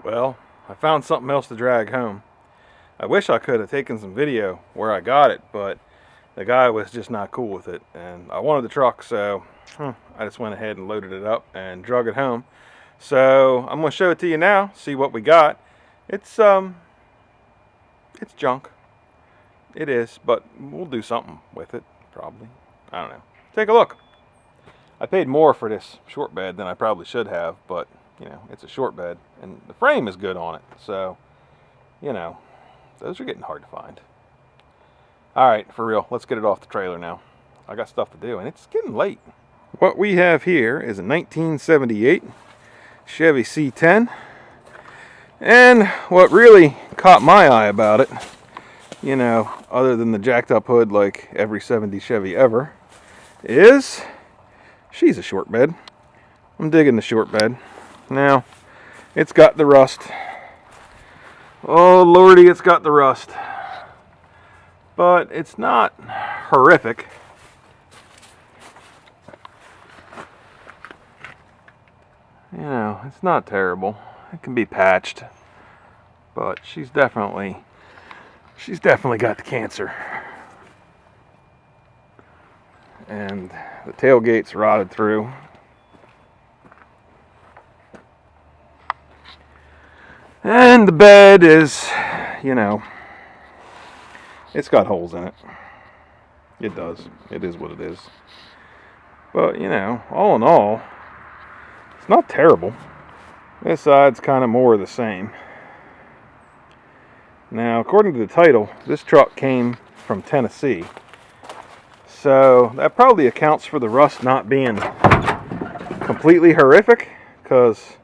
Well, I found something else to drag home. I wish I could have taken some video where I got it, but the guy was just not cool with it, and I wanted the truck, so I just went ahead and loaded it up and drug it home. So I'm gonna show it to you now, see what we got. It's junk. It is, but we'll do something with it, probably. I don't know. Take a look. I paid more for this short bed than I probably should have, but you know, it's a short bed, and the frame is good on it, so you know, those are getting hard to find. Alright, for real, let's get it off the trailer now. I got stuff to do, and it's getting late. What we have here is a 1978 Chevy C10. And what really caught my eye about it, you know, other than the jacked up hood like every 70 Chevy ever, is she's a short bed. I'm digging the short bed. Now, it's got the rust. Oh lordy, it's got the rust. But it's not horrific. You know, it's not terrible. It can be patched. But she's definitely got the cancer. And the tailgate's rotted through. And the bed is, you know, it's got holes in it. It does. It is what it is. But, you know, all in all, it's not terrible. This side's kind of more of the same. Now, according to the title, this truck came from Tennessee. So, that probably accounts for the rust not being completely horrific, because,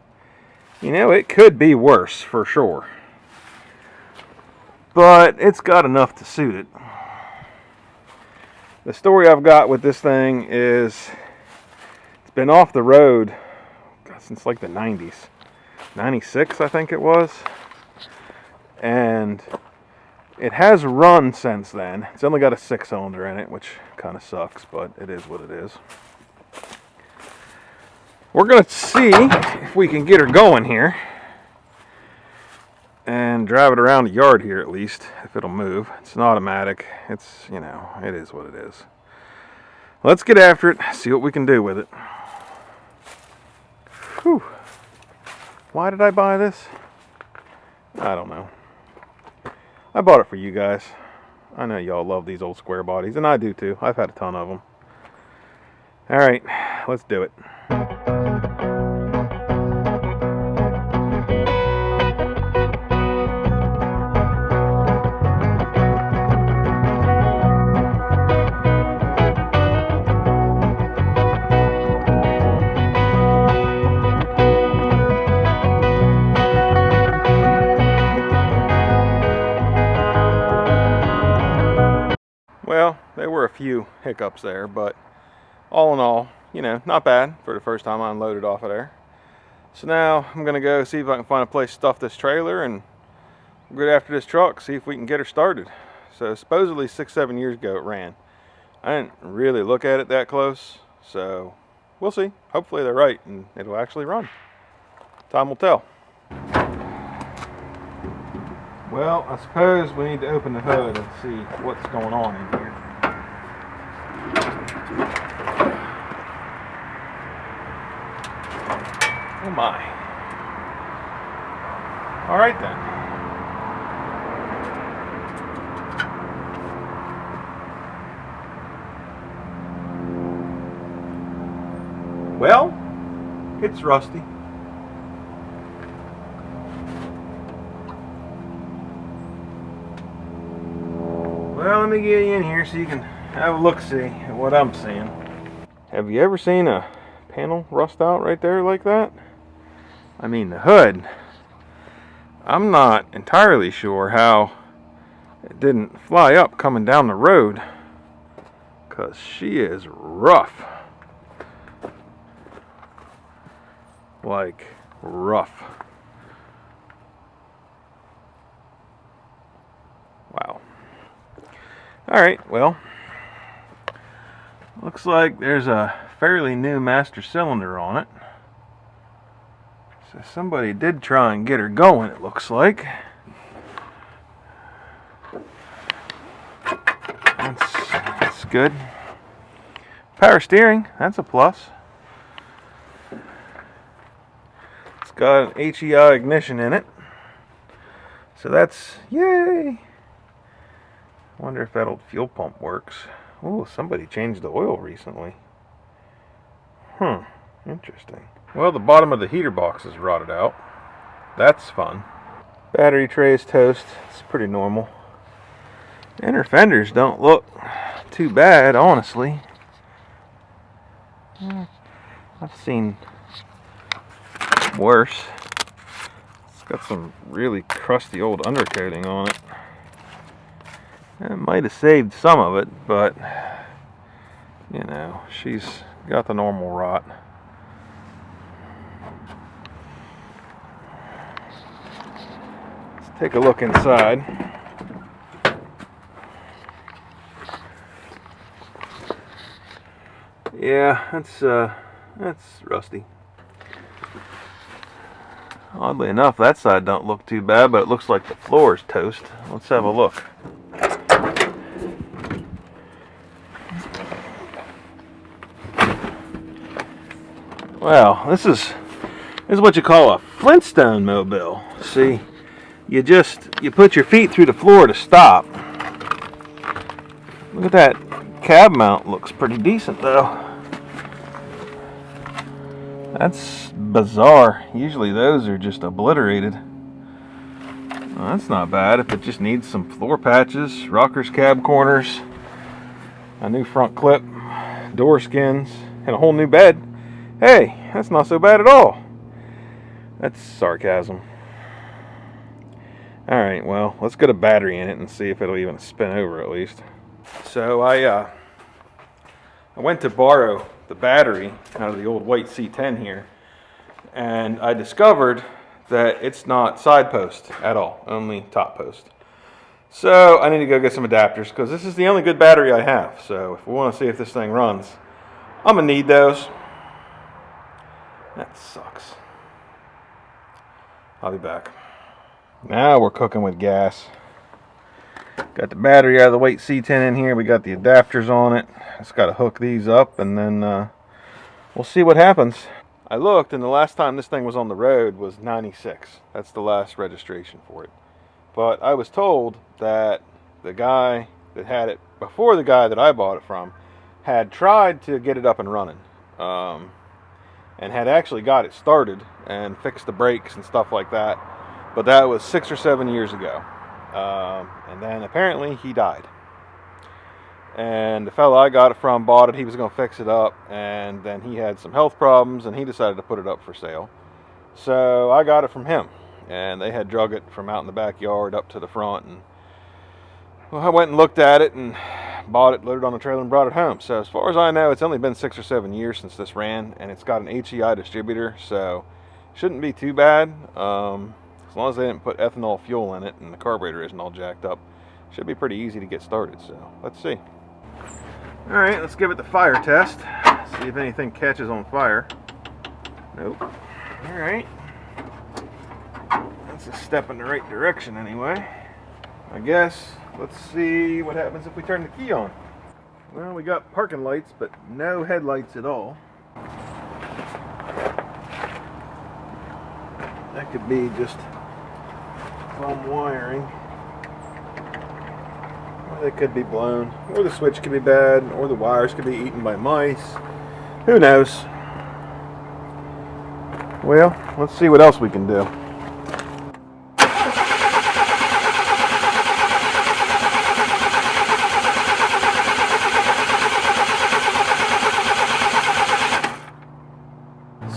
you know, it could be worse for sure. But it's got enough to suit it. The story I've got with this thing is it's been off the road since like the 90s. 96, I think it was. And it has run since then. It's only got a 6-cylinder in it, which kind of sucks, but it is what it is. We're going to see if we can get her going here and drive it around the yard here at least, if it'll move. It's an automatic. It's, you know, it is what it is. Let's get after it, see what we can do with it. Whew. Why did I buy this? I don't know. I bought it for you guys. I know y'all love these old square bodies, and I do too. I've had a ton of them. Alright, let's do it. Well, there were a few hiccups there, but all in all, you know, not bad for the first time I unloaded off of there. So now I'm going to go see if I can find a place to stuff this trailer and get after this truck, see if we can get her started. So supposedly 6-7 years ago it ran. I didn't really look at it that close, so we'll see. Hopefully they're right and it'll actually run. Time will tell. Well, I suppose we need to open the hood and see what's going on in here. Oh my. Alright then. Well, it's rusty. Well, let me get you in here so you can have a look-see at what I'm seeing. Have you ever seen a panel rust out right there like that? I mean, the hood, I'm not entirely sure how it didn't fly up coming down the road, because she is rough. Like, rough. Wow. Alright, well, looks like there's a fairly new master cylinder on it. So somebody did try and get her going, it looks like. That's good. Power steering, that's a plus. It's got an HEI ignition in it. So that's, yay! Wonder if that old fuel pump works. Oh, somebody changed the oil recently. Interesting. Well, the bottom of the heater box is rotted out. That's fun. Battery tray is toast. It's pretty normal. Inner fenders don't look too bad, honestly. I've seen worse. It's got some really crusty old undercoating on it. It might have saved some of it, but you know, she's got the normal rot. Let's take a look inside. Yeah, that's rusty. Oddly enough, that side don't look too bad, but it looks like the floor is toast. Let's have a look. Well, this is what you call a Flintstone mobile. See, you put your feet through the floor to stop. Look at that cab mount, looks pretty decent though. That's bizarre. Usually those are just obliterated. Well, that's not bad if it just needs some floor patches, rockers, cab corners, a new front clip, door skins, and a whole new bed. Hey, that's not so bad at all. That's sarcasm. Alright, well, let's get a battery in it and see if it'll even spin over at least. So I went to borrow the battery out of the old white C10 here, and I discovered that it's not side post at all, only top post. So I need to go get some adapters because this is the only good battery I have. So if we want to see if this thing runs, I'm gonna need those. That sucks. I'll be back. Now we're cooking with gas. Got the battery out of the white C10 in here. We got the adapters on it. Just got to hook these up and then we'll see what happens. I looked, and the last time this thing was on the road was 96. That's the last registration for it. But I was told that the guy that had it before the guy that I bought it from had tried to get it up and running. And had actually got it started and fixed the brakes and stuff like that. But that was 6 or 7 years ago. And then apparently he died. And the fellow I got it from bought it. He was going to fix it up. And then he had some health problems and he decided to put it up for sale. So I got it from him. And they had drug it from out in the backyard up to the front. And well, I went and looked at it and bought it, loaded it on the trailer, and brought it home. So as far as I know, it's only been 6 or 7 years since this ran, and it's got an HEI distributor, so shouldn't be too bad. As long as they didn't put ethanol fuel in it and the carburetor isn't all jacked up, should be pretty easy to get started. So let's see. All right, let's give it the fire test. See if anything catches on fire. Nope. All right. That's a step in the right direction anyway, I guess. Let's see what happens if we turn the key on. Well, we got parking lights, but no headlights at all. That could be just bum wiring. Or they could be blown. Or the switch could be bad. Or the wires could be eaten by mice. Who knows? Well, let's see what else we can do.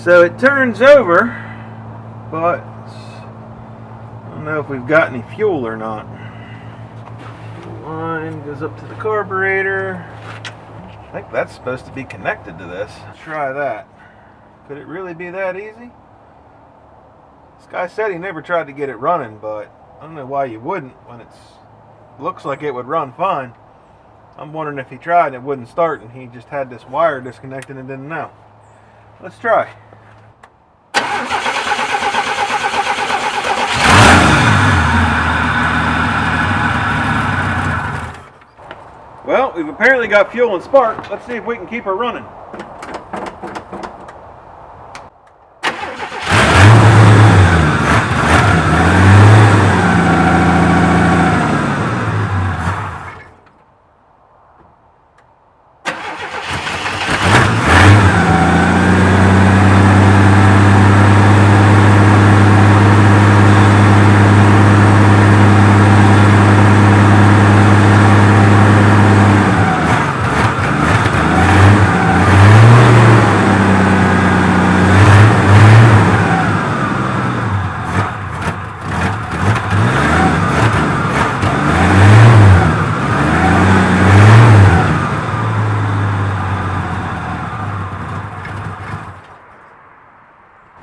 So it turns over, but I don't know if we've got any fuel or not. The line goes up to the carburetor. I think that's supposed to be connected to this. Let's try that. Could it really be that easy? This guy said he never tried to get it running, but I don't know why you wouldn't when it looks like it would run fine. I'm wondering if he tried and it wouldn't start and he just had this wire disconnected and didn't know. Let's try. we've apparently got fuel and spark. Let's see if we can keep her running.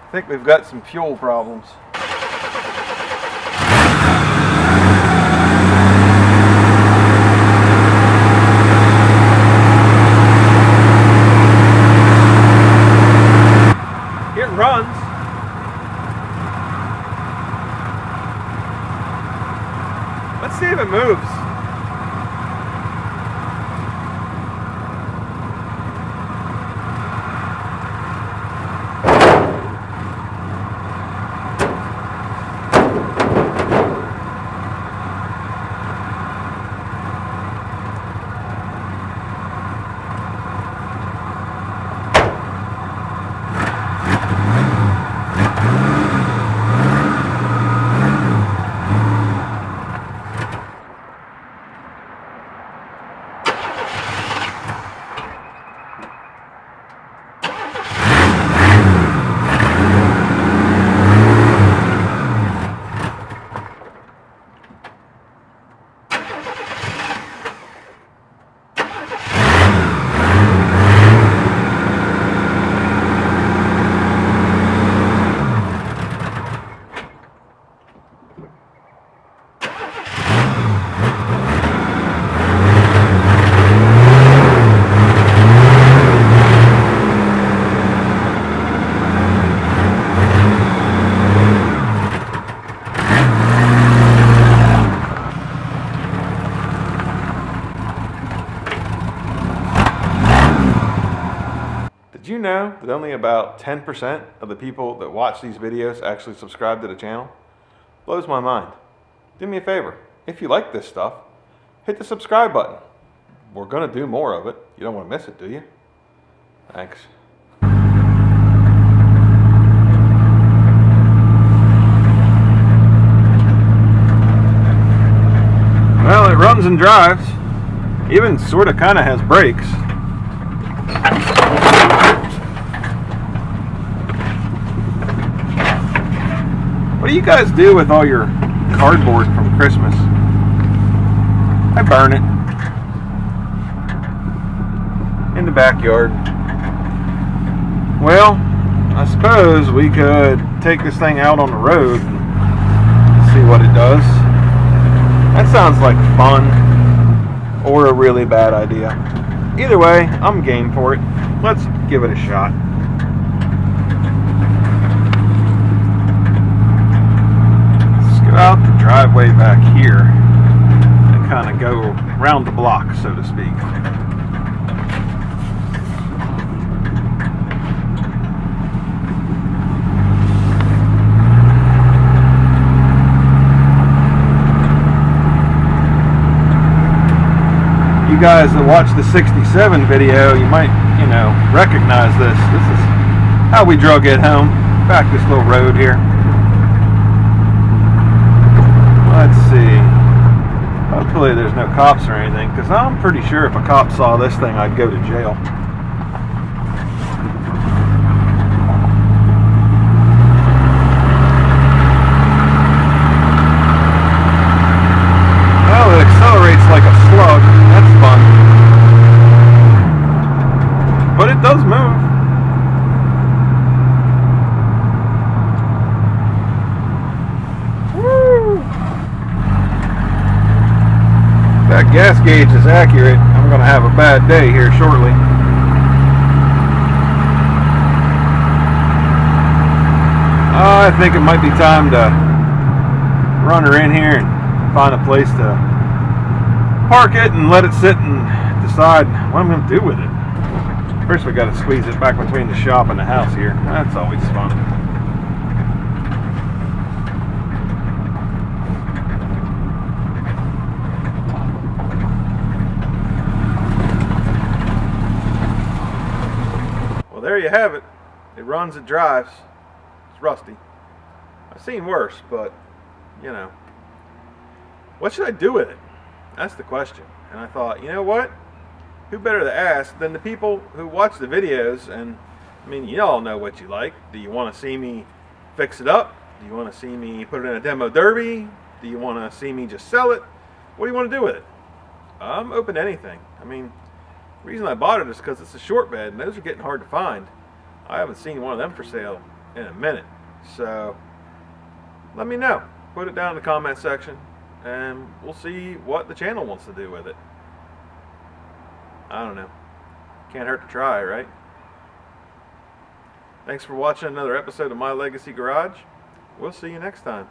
I think we've got some fuel problems. It runs. Let's see if it moves. Did you know that only about 10% of the people that watch these videos actually subscribe to the channel? Blows my mind. Do me a favor, if you like this stuff, hit the subscribe button. We're gonna do more of it. You don't want to miss it, do you? Thanks. Well, it runs and drives. Even sort of kind of has brakes. What do you guys do with all your cardboard from Christmas? I burn it in the backyard. Well, I suppose we could take this thing out on the road and see what it does. That sounds like fun or a really bad idea. Either way, I'm game for it. Let's give it a shot. Out the driveway back here and kind of go round the block, so to speak. You guys that watch the 67 video, you might, recognize this. This is how we drug it home. Back this little road here. Let's see. Hopefully there's no cops or anything, because I'm pretty sure if a cop saw this thing, I'd go to jail. Well, it accelerates like a slug. That's fun. But it does move. That gas gauge is accurate. I'm going to have a bad day here shortly. I think it might be time to run her in here and find a place to park it and let it sit and decide what I'm going to do with it. First we got to squeeze it back between the shop and the house here. That's always fun. Well, there you have it. It runs, it drives. It's rusty. I've seen worse, but, you know. What should I do with it? That's the question. And I thought, you know what? Who better to ask than the people who watch the videos? And, I mean, you all know what you like. Do you want to see me fix it up? Do you want to see me put it in a demo derby? Do you want to see me just sell it? What do you want to do with it? I'm open to anything. I mean, the reason I bought it is because it's a short bed, and those are getting hard to find. I haven't seen one of them for sale in a minute. So, let me know. Put it down in the comment section, and we'll see what the channel wants to do with it. I don't know. Can't hurt to try, right? Thanks for watching another episode of My Legacy Garage. We'll see you next time.